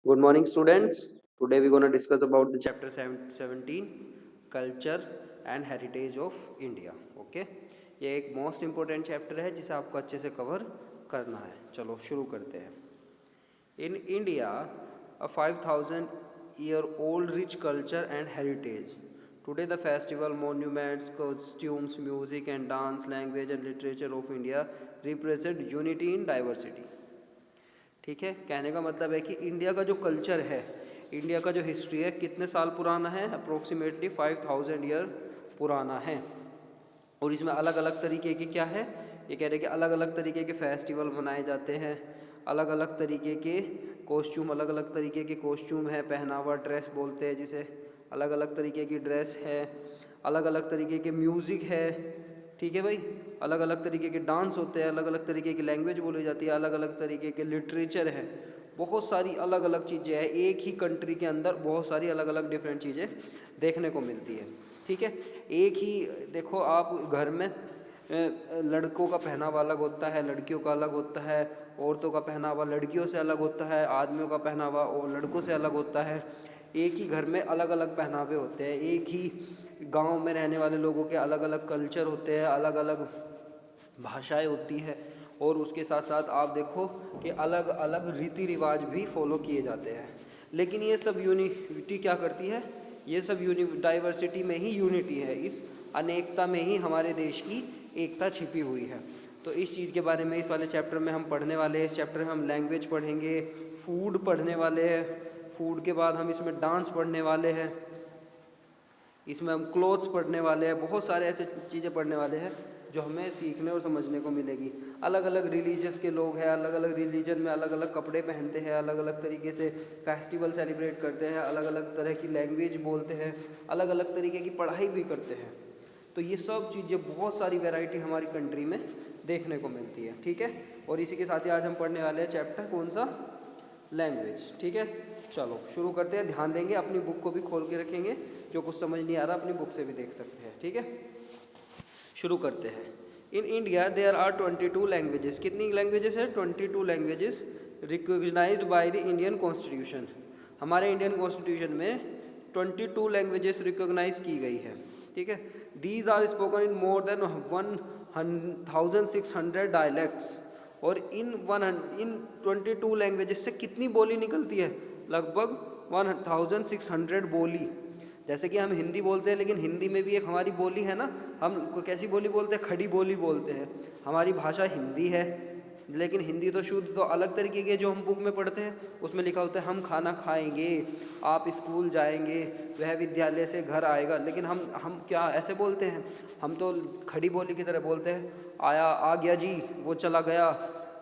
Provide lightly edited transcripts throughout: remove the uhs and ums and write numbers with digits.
Good morning, students. Today we're going to discuss about the chapter 17 culture and heritage of India. Okay, ये एक most important chapter है जिसे आपको अच्छे से कवर करना है. चलो शुरू करते हैं. In India, a 5,000-year-old rich culture and heritage. Today, the festival, monuments, costumes, music and dance, language and literature of India represent unity in diversity. ठीक है, कहने का मतलब है कि इंडिया का जो कल्चर है, इंडिया का जो हिस्ट्री है, कितने साल पुराना है? अप्रोक्सीमेटली 5,000 ईयर पुराना है. और इसमें अलग अलग तरीके के क्या है, ये कह रहे हैं कि अलग अलग तरीके के फेस्टिवल मनाए जाते हैं, अलग अलग तरीके के कॉस्ट्यूम, अलग अलग तरीके के कॉस्ट्यूम है, पहनावा, ड्रेस बोलते हैं जिसे, अलग अलग तरीके की ड्रेस है, अलग अलग तरीके के म्यूज़िक है. ठीक है भाई, अलग अलग तरीके के डांस होते हैं, अलग अलग तरीके की लैंग्वेज बोली जाती है, अलग अलग तरीके के लिटरेचर है, बहुत सारी अलग अलग चीज़ें हैं. एक ही कंट्री के अंदर बहुत सारी अलग अलग डिफरेंट चीज़ें देखने को मिलती है. ठीक है, एक ही देखो आप घर में लड़कों का पहनावा अलग होता है, लड़कियों का अलग होता है, औरतों का पहनावा लड़कियों से अलग होता है, आदमियों का पहनावा और लड़कों से अलग होता है. एक ही घर में अलग अलग पहनावे होते हैं, एक ही गांव में रहने वाले लोगों के अलग अलग कल्चर होते हैं, अलग अलग भाषाएं होती है, और उसके साथ साथ आप देखो कि अलग अलग रीति रिवाज भी फॉलो किए जाते हैं. लेकिन ये सब यूनिटी क्या करती है, ये सब डाइवर्सिटी में ही यूनिटी है, इस अनेकता में ही हमारे देश की एकता छिपी हुई है. तो इस चीज़ के बारे में इस वाले चैप्टर में हम पढ़ने वाले हैं. इस चैप्टर में हम लैंग्वेज पढ़ेंगे, फूड पढ़ने वाले हैं, फूड के बाद हम इसमें डांस पढ़ने वाले हैं, इसमें हम क्लोथ्स पढ़ने वाले हैं, बहुत सारे ऐसे चीज़ें पढ़ने वाले हैं जो हमें सीखने और समझने को मिलेगी. अलग अलग रिलीजियस के लोग हैं, अलग अलग रिलीजन में अलग अलग कपड़े पहनते हैं, अलग अलग तरीके से फेस्टिवल सेलिब्रेट करते हैं, अलग अलग तरह की लैंग्वेज बोलते हैं, अलग अलग तरीके की पढ़ाई भी करते हैं. तो ये सब चीज़ें, बहुत सारी वैरायटी हमारी कंट्री में देखने को मिलती है. ठीक है, और इसी के साथ ही आज हम पढ़ने वाले हैं चैप्टर कौन सा, लैंग्वेज. ठीक है, चलो शुरू करते हैं. ध्यान देंगे, अपनी बुक को भी खोल के रखेंगे, जो कुछ समझ नहीं आ रहा अपनी बुक से भी देख सकते हैं. ठीक है, शुरू करते हैं. In India there are 22 languages. कितनी लैंग्वेजेस है? 22 languages recognised by the Indian constitution. हमारे इंडियन कॉन्स्टिट्यूशन में 22 लैंग्वेजेस रिकॉग्नाइज की गई है. ठीक है, these are spoken in more than 1,600 dialects. और इन 22 लैंग्वेजेस से कितनी बोली निकलती है? लगभग 1,600 बोली. जैसे कि हम हिंदी बोलते हैं, लेकिन हिंदी में भी एक हमारी बोली है ना, हम कैसी बोली बोलते हैं? खड़ी बोली बोलते हैं. हमारी भाषा हिंदी है, लेकिन हिंदी तो शुद्ध तो अलग तरीके के जो हम बुक में पढ़ते हैं उसमें लिखा होता है हम खाना खाएंगे, आप स्कूल जाएंगे, वह विद्यालय से घर आएगा. लेकिन हम क्या ऐसे बोलते हैं? हम तो खड़ी बोली की तरह बोलते हैं, आया आ गया जी, वो चला गया,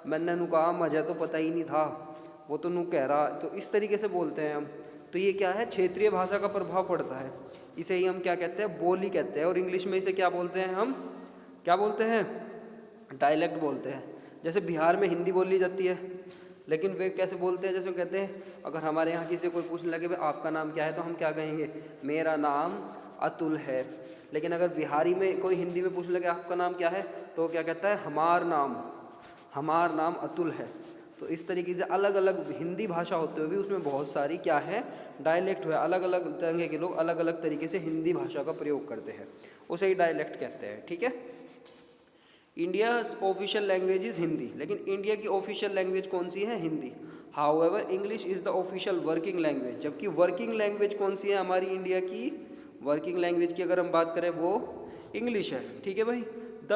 मैंने नु कहा मुझे तो पता ही नहीं था, वो तो नु कह रहा. तो इस तरीके से बोलते हैं हम. तो ये क्या है? क्षेत्रीय भाषा का प्रभाव पड़ता है. इसे ही हम क्या कहते हैं? बोली कहते हैं. और इंग्लिश में इसे क्या बोलते हैं? हम क्या बोलते हैं? डायलेक्ट बोलते हैं. जैसे बिहार में हिंदी बोली जाती है, लेकिन वे कैसे बोलते हैं? जैसे कहते हैं, अगर हमारे यहाँ किसी कोई पूछने लगे भाई आपका नाम क्या है, तो हम क्या कहेंगे? मेरा नाम अतुल है. लेकिन अगर बिहारी में कोई हिंदी में पूछने लगे आपका नाम क्या है, तो क्या कहता है? हमार नाम अतुल है. तो इस तरीके से अलग अलग हिंदी भाषा होते हुए भी उसमें बहुत सारी क्या है? डायलेक्ट हुआ. अलग अलग तरह के लोग अलग अलग तरीके से हिंदी भाषा का प्रयोग करते हैं, उसे ही डायलेक्ट कहते हैं. ठीक है, India official language is Hindi. लेकिन इंडिया की ऑफिशियल लैंग्वेज कौन सी है? Hindi. However English is the official working language. जबकि वर्किंग लैंग्वेज कौन सी है हमारी इंडिया की? वर्किंग लैंग्वेज की अगर हम बात करें वो इंग्लिश है. ठीक है भाई. The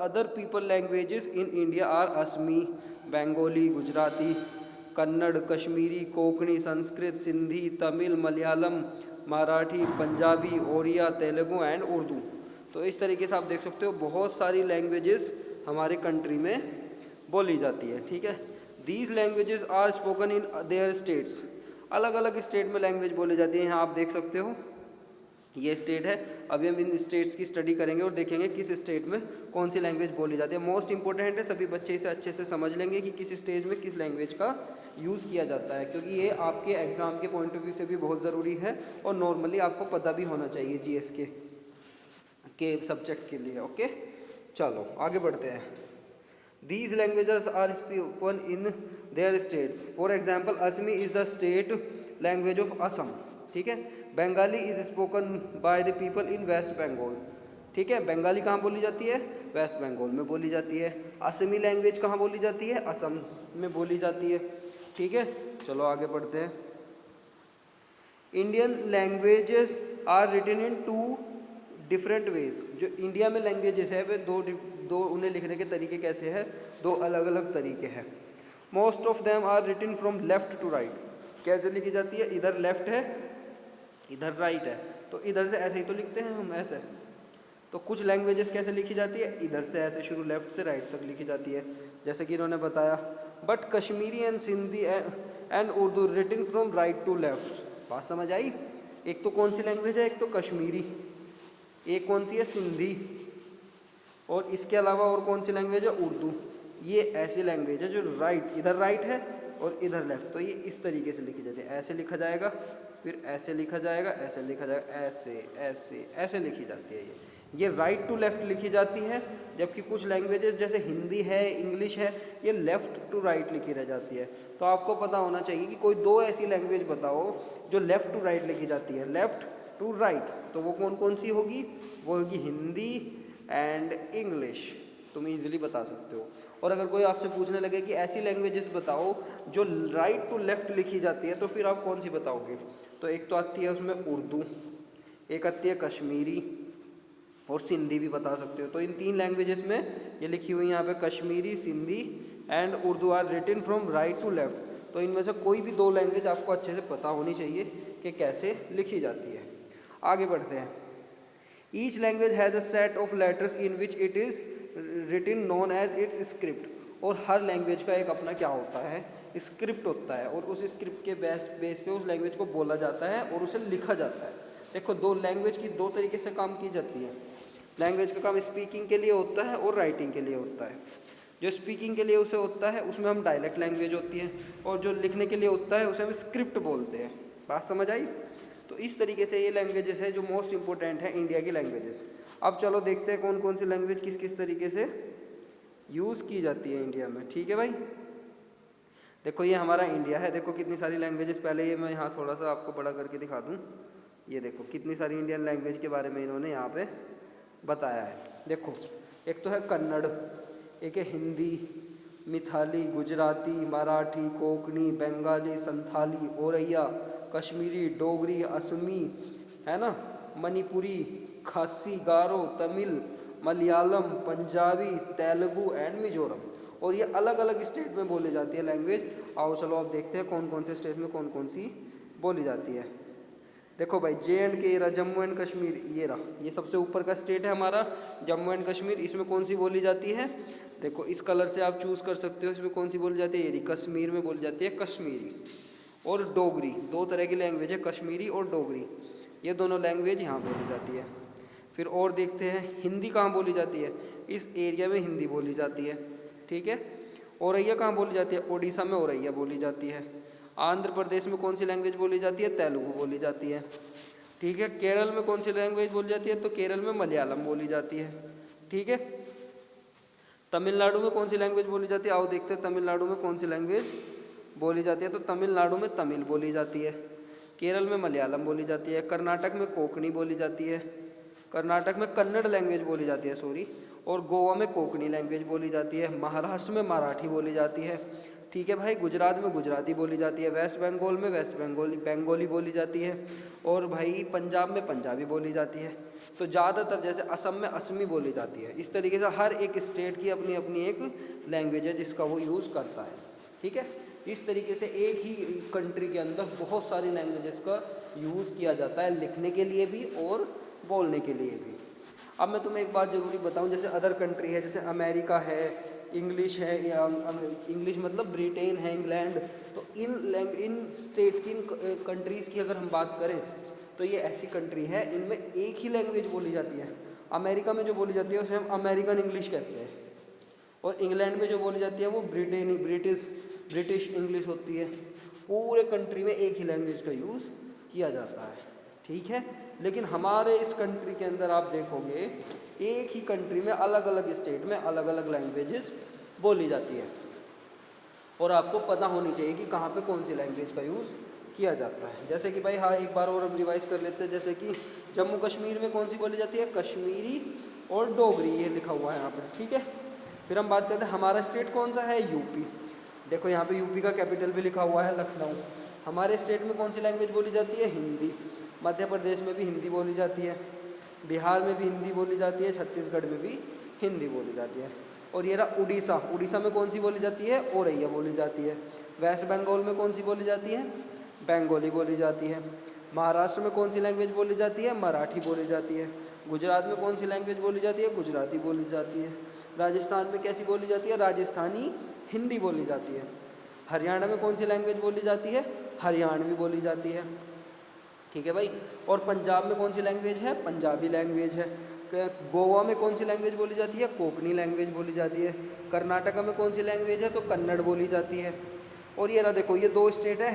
other people languages in India are Assamese, Bengali, Gujarati, Kannada, Kashmiri, Konkani, Sanskrit, Sindhi, Tamil, Malayalam, Marathi, Punjabi, Odia, Telugu and Urdu. तो इस तरीके से आप देख सकते हो बहुत सारी लैंग्वेजेस हमारे कंट्री में बोली जाती है. ठीक है, these languages are spoken in their states. अलग अलग स्टेट में लैंग्वेज बोली जाती है. यहाँ आप देख सकते हो ये स्टेट है. अभी हम इन स्टेट्स की स्टडी करेंगे और देखेंगे किस स्टेट में कौन सी लैंग्वेज बोली जाती है. मोस्ट इंपॉर्टेंट है, सभी बच्चे इसे अच्छे से समझ लेंगे कि किस स्टेज में किस लैंग्वेज का यूज़ किया जाता है, क्योंकि ये आपके एग्ज़ाम के पॉइंट ऑफ व्यू से भी बहुत ज़रूरी है और नॉर्मली आपको पता भी होना चाहिए जीएस के सब्जेक्ट के लिए. ओके, चलो आगे बढ़ते हैं. These languages are spoken in their states. For example, Asmi is the state language of Assam. ठीक है. Bengali is spoken by the people in West Bengal. ठीक है. बंगाली कहाँ बोली जाती है? वेस्ट बंगाल में बोली जाती है. असमी लैंग्वेज कहाँ बोली जाती है? असम में बोली जाती है. ठीक है. चलो आगे बढ़ते हैं. Indian languages are written in 2 different ways. जो इंडिया में लैंग्वेजेस है वे दो उन्हें लिखने के तरीके कैसे हैं? 2 अलग अलग तरीके हैं. Most of them are written from left to right. कैसे लिखी जाती है? इधर लेफ्ट है, इधर राइट है, तो इधर से ऐसे ही तो लिखते हैं हम, ऐसे. तो कुछ लैंग्वेजेस कैसे लिखी जाती है? इधर से ऐसे शुरू, लेफ्ट से राइट तक लिखी जाती है, जैसे कि इन्होंने बताया. But Kashmiri and Sindhi and Urdu written from right to left. बात समझ आई? एक तो कौन सी लैंग्वेज है? एक तो कश्मीरी, एक कौन सी है? सिंधी, और इसके अलावा और कौन सी लैंग्वेज है? उर्दू. ये ऐसी लैंग्वेज है जो राइट, इधर राइट है और इधर लेफ्ट. तो ये इस तरीके से लिखी जाती है. ऐसे लिखा जाएगा, फिर ऐसे लिखा जाएगा, ऐसे लिखा जाएगा, ऐसे ऐसे ऐसे लिखी जाती है. ये राइट टू लेफ्ट लिखी जाती है. जबकि कुछ लैंग्वेजेस जैसे हिंदी है, इंग्लिश है, ये लेफ्ट टू राइट लिखी रह जाती है. तो आपको पता होना चाहिए कि कोई 2 ऐसी लैंग्वेज बताओ जो लेफ्ट टू राइट लिखी जाती है. लेफ्ट टू राइट, तो वो कौन कौन सी होगी? वो होगी हिंदी एंड इंग्लिश. तुम इजीली बता सकते हो. और अगर कोई आपसे पूछने लगे कि ऐसी लैंग्वेजेस बताओ जो राइट टू लेफ्ट लिखी जाती है, तो फिर आप कौन सी बताओगे? तो एक तो आती है उसमें उर्दू, एक आती है कश्मीरी, और सिंधी भी बता सकते हो. तो इन 3 लैंग्वेजेस में ये लिखी हुई यहाँ पे Kashmiri, Sindhi and Urdu are written from right to left. तो इनमें से कोई भी 2 लैंग्वेज आपको अच्छे से पता होनी चाहिए कि कैसे लिखी जाती है. आगे बढ़ते हैं. Each language has a set of letters in which it is written known as its script. और हर लैंग्वेज का एक अपना क्या होता है? स्क्रिप्ट होता है, और उस स्क्रिप्ट के बेस पे उस लैंग्वेज को बोला जाता है और उसे लिखा जाता है. देखो, 2 लैंग्वेज की 2 तरीके से काम की जाती है. लैंग्वेज का काम स्पीकिंग के लिए होता है और राइटिंग के लिए होता है. जो स्पीकिंग के लिए उसे होता है उसमें हम डायलेक्ट लैंग्वेज होती है, और जो लिखने के लिए होता है उसे हम स्क्रिप्ट बोलते हैं. बात समझ आई? तो इस तरीके से ये लैंग्वेजेस है जो मोस्ट इंपॉर्टेंट है इंडिया की लैंग्वेजेस. अब चलो देखते हैं कौन कौन सी लैंग्वेज किस किस तरीके से यूज़ की जाती है इंडिया में. ठीक है भाई. देखो, ये हमारा इंडिया है. देखो कितनी सारी लैंग्वेजेस. पहले ये मैं यहाँ थोड़ा सा आपको बड़ा करके दिखा दूँ. ये देखो कितनी सारी इंडियन लैंग्वेज के बारे में इन्होंने यहाँ पे बताया है. देखो, एक तो है कन्नड़, एक है हिंदी, मिथाली, गुजराती, मराठी, कोंकणी, बंगाली, संथाली, ओरैया, कश्मीरी, डोगरी, असमी, है ना, मणिपुरी, खासी, गारो, तमिल, मलयालम, पंजाबी, तेलुगु एंड मिजोरम. और ये अलग अलग स्टेट में बोली जाती है लैंग्वेज. आओ चलो अब देखते हैं कौन कौन से स्टेट में कौन कौन सी बोली जाती है. देखो भाई, JNK रहा, जम्मू एंड कश्मीर, ये रहा, ये सबसे ऊपर का स्टेट है हमारा जम्मू एंड कश्मीर. इसमें कौन सी बोली जाती है? देखो, इस कलर से आप चूज़ कर सकते हो. इसमें कौन सी बोली जाती है? ये कश्मीर में बोली जाती है कश्मीरी. और डोगरी, 2 तरह की लैंग्वेज है, कश्मीरी और डोगरी. ये दोनों लैंग्वेज यहाँ बोली जाती है. फिर और देखते हैं हिंदी कहाँ बोली जाती है. इस एरिया में हिंदी बोली जाती है. ठीक है. औरैया कहाँ बोली जाती है? उड़ीसा में औरैया बोली जाती है. आंध्र प्रदेश में कौन सी लैंग्वेज बोली जाती है? तेलुगु बोली जाती है. ठीक है. केरल में कौन सी लैंग्वेज बोली जाती है? तो केरल में मलयालम बोली जाती है. ठीक है. तमिलनाडु में कौन सी लैंग्वेज बोली जाती है? आओ देखते हैं तमिलनाडु में कौन सी लैंग्वेज बोली जाती है. तो तमिलनाडु में तमिल बोली जाती है. केरल में मलयालम बोली जाती है. कर्नाटक में कोंकणी बोली जाती है. कर्नाटक में कन्नड़ लैंग्वेज बोली जाती है, सॉरी. और गोवा में कोंकणी लैंग्वेज बोली जाती है. महाराष्ट्र में मराठी बोली जाती है. ठीक है भाई. गुजरात में गुजराती बोली जाती है. वेस्ट बंगाल में वेस्ट बंगाली बोली जाती है. और भाई पंजाब में पंजाबी बोली जाती है. तो ज़्यादातर जैसे असम में असमी बोली जाती है. इस तरीके से हर एक स्टेट की अपनी अपनी एक लैंग्वेज है जिसका वो यूज़ करता है. ठीक है. इस तरीके से एक ही कंट्री के अंदर बहुत सारी लैंग्वेजेस का यूज़ किया जाता है, लिखने के लिए भी और बोलने के लिए भी. अब मैं तुम्हें एक बात ज़रूरी बताऊं, जैसे अदर कंट्री है, जैसे अमेरिका है, इंग्लिश है, या इंग्लिश मतलब ब्रिटेन है, इंग्लैंड. तो इन स्टेट की, इन कंट्रीज़ की अगर हम बात करें तो ये ऐसी कंट्री है इनमें एक ही लैंग्वेज बोली जाती है. अमेरिका में जो बोली जाती है उसे हम अमेरिकन इंग्लिश कहते हैं. और इंग्लैंड में जो बोली जाती है वो ब्रिटिश इंग्लिश होती है. पूरे कंट्री में एक ही लैंग्वेज का यूज़ किया जाता है. ठीक है. लेकिन हमारे इस कंट्री के अंदर आप देखोगे एक ही कंट्री में अलग अलग स्टेट में अलग अलग लैंग्वेजेस बोली जाती है। और आपको पता होनी चाहिए कि कहाँ पे कौन सी लैंग्वेज का यूज़ किया जाता है। जैसे कि भाई हाँ, एक बार और हम रिवाइज कर लेते हैं। जैसे कि जम्मू कश्मीर में कौन सी बोली जाती है? कश्मीरी और डोगरी, ये लिखा हुआ है यहाँ पर, ठीक है। फिर हम बात करते हैं हमारा स्टेट कौन सा है? यूपी। देखो यहाँ पे यूपी का कैपिटल भी लिखा हुआ है लखनऊ। हमारे स्टेट में कौन सी लैंग्वेज बोली जाती है? हिंदी। मध्य प्रदेश में भी हिंदी बोली जाती है, बिहार में भी हिंदी बोली जाती है, छत्तीसगढ़ में भी हिंदी बोली जाती है। और ये रहा उड़ीसा। उड़ीसा में कौन सी बोली जाती है? ओरैया बोली जाती है। वेस्ट बंगाल में कौन सी बोली जाती है? बंगाली बोली जाती है। महाराष्ट्र में कौन सी लैंग्वेज बोली जाती है? मराठी बोली जाती है। गुजरात में कौन सी लैंग्वेज बोली जाती है? गुजराती बोली जाती है। राजस्थान में कैसी बोली जाती है? राजस्थानी हिंदी बोली जाती है। हरियाणा में कौन सी लैंग्वेज बोली जाती है? हरियाणवी बोली जाती है, ठीक है भाई। और पंजाब में कौन सी लैंग्वेज है? पंजाबी लैंग्वेज है। गोवा में कौन सी लैंग्वेज बोली जाती है? कोंकणी लैंग्वेज बोली जाती है। कर्नाटका में कौन सी लैंग्वेज है? तो कन्नड़ बोली जाती है। और ये रहा देखो, ये दो स्टेट है,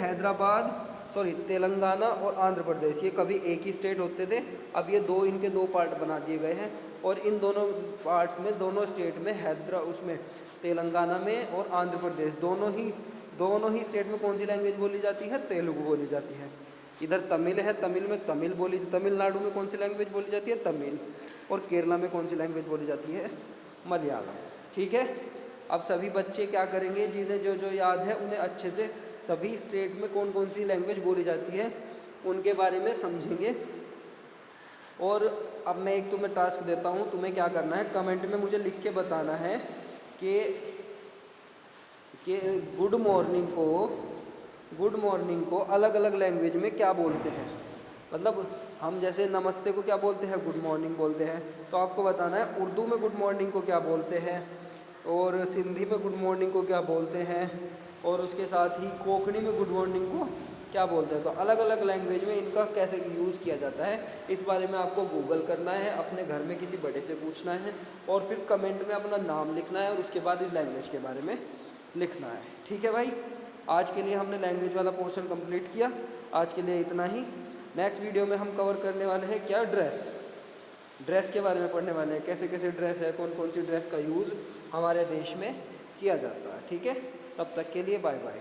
तेलंगाना और आंध्र प्रदेश। ये कभी एक ही स्टेट होते थे, अब ये दो, इनके दो पार्ट बना दिए गए हैं। और इन दोनों पार्ट्स में, दोनों स्टेट में, उसमें तेलंगाना में और आंध्र प्रदेश, दोनों ही स्टेट में कौन सी लैंग्वेज बोली जाती है? तेलुगु बोली जाती है। इधर तमिल है, तमिल में तमिलनाडु में कौन सी लैंग्वेज बोली जाती है? तमिल। और केरला में कौन सी लैंग्वेज बोली जाती है? मलयालम, ठीक है। अब सभी बच्चे क्या करेंगे, जिन्हें जो जो याद है उन्हें अच्छे से सभी स्टेट में कौन कौन सी लैंग्वेज बोली जाती है उनके बारे में समझेंगे। और अब मैं एक तुम्हें टास्क देता हूँ, तुम्हें क्या करना है, कमेंट में मुझे लिख के बताना है कि गुड मॉर्निंग को अलग अलग लैंग्वेज में क्या बोलते हैं। मतलब हम जैसे नमस्ते को क्या बोलते हैं? गुड मॉर्निंग बोलते हैं। तो आपको बताना है उर्दू में गुड मॉर्निंग को क्या बोलते हैं, और सिंधी में गुड मॉर्निंग को क्या बोलते हैं, और उसके साथ ही कोंकणी में गुड मॉर्निंग को क्या बोलते हैं। तो अलग अलग लैंग्वेज में इनका कैसे यूज़ किया जाता है, इस बारे में आपको गूगल करना है, अपने घर में किसी बड़े से पूछना है, और फिर कमेंट में अपना नाम लिखना है, और उसके बाद इस लैंग्वेज के बारे में लिखना है, ठीक है भाई। आज के लिए हमने लैंग्वेज वाला पोर्शन कंप्लीट किया। आज के लिए इतना ही। नेक्स्ट वीडियो में हम कवर करने वाले हैं क्या? ड्रेस के बारे में पढ़ने वाले हैं, कैसे कैसे ड्रेस है, कौन कौन सी ड्रेस का यूज़ हमारे देश में किया जाता है, ठीक है। तब तक के लिए बाय बाय।